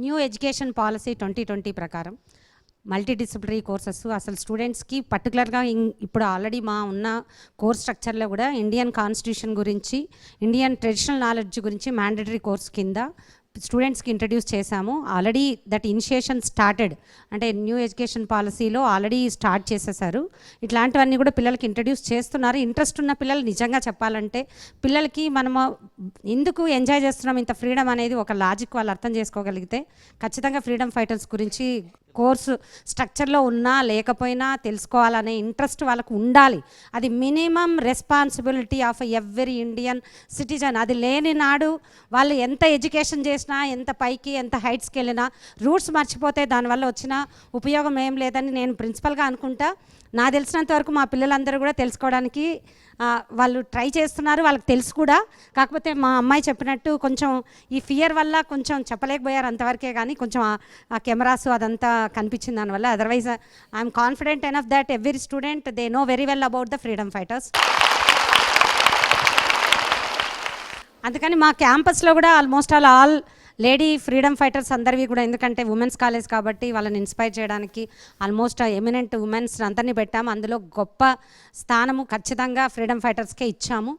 New education policy 2020 ప్రకారం multi disciplinary courses అసలు స్టూడెంట్స్కి పర్టికులర్గా ఇప్పుడు ఆల్రెడీ మా ఉన్న కోర్స్ స్ట్రక్చర్లో కూడా ఇండియన్ కాన్స్టిట్యూషన్ గురించి, ఇండియన్ ట్రెడిషనల్ నాలెడ్జ్ గురించి మ్యాండేటరీ కోర్స్ కింద స్టూడెంట్స్కి ఇంట్రడ్యూస్ చేశాము. ఆల్రెడీ దట్ ఇనిషియేషన్ స్టార్టెడ్, అంటే న్యూ ఎడ్యుకేషన్ పాలసీలో ఆల్రెడీ స్టార్ట్ చేసేసారు. ఇట్లాంటివన్నీ కూడా పిల్లలకి ఇంట్రడ్యూస్ చేస్తున్నారు. ఇంట్రెస్ట్ ఉన్న పిల్లలు నిజంగా చెప్పాలంటే పిల్లలకి మనము ఎందుకు ఎంజాయ్ చేస్తున్నాం ఇంత ఫ్రీడమ్ అనేది ఒక లాజిక్ వాళ్ళు అర్థం చేసుకోగలిగితే ఖచ్చితంగా ఫ్రీడమ్ ఫైటర్స్ గురించి కోర్సు స్ట్రక్చర్లో ఉన్నా లేకపోయినా తెలుసుకోవాలనే ఇంట్రెస్ట్ వాళ్ళకు ఉండాలి. అది minimum responsibility of every Indian citizen. అది లేని నాడు వాళ్ళు ఎంత ఎడ్యుకేషన్ చేసినా, ఎంత పైకి ఎంత హైట్స్కి వెళ్ళినా రూట్స్ మర్చిపోతే దానివల్ల వచ్చిన ఉపయోగం ఏం లేదని నేను ప్రిన్సిపల్గా అనుకుంటా. నాకు తెలిసినంత వరకు మా పిల్లలందరూ కూడా తెలుసుకోవడానికి వాళ్ళు ట్రై చేస్తున్నారు, వాళ్ళకి తెలుసు కూడా. కాకపోతే మా అమ్మాయి చెప్పినట్టు కొంచెం ఈ ఫియర్ వల్ల కొంచెం చెప్పలేకపోయారు అంతవరకే, కానీ కొంచెం ఆ కెమెరాస్ అదంతా కనిపించింది దానివల్ల. Otherwise I'm confident enough that every student they know very well about the freedom fighters. అందుకని మా క్యాంపస్లో కూడా almost all lady freedom fighters అందరివి కూడా, ఎందుకంటే ఉమెన్స్ కాలేజ్ కాబట్టి వాళ్ళని ఇన్స్పైర్ చేయడానికి ఆల్మోస్ట్ ఎమినెంట్ ఉమెన్స్ అందరినీ పెట్టాము. అందులో గొప్ప స్థానము ఖచ్చితంగా ఫ్రీడమ్ ఫైటర్స్కే ఇచ్చాము.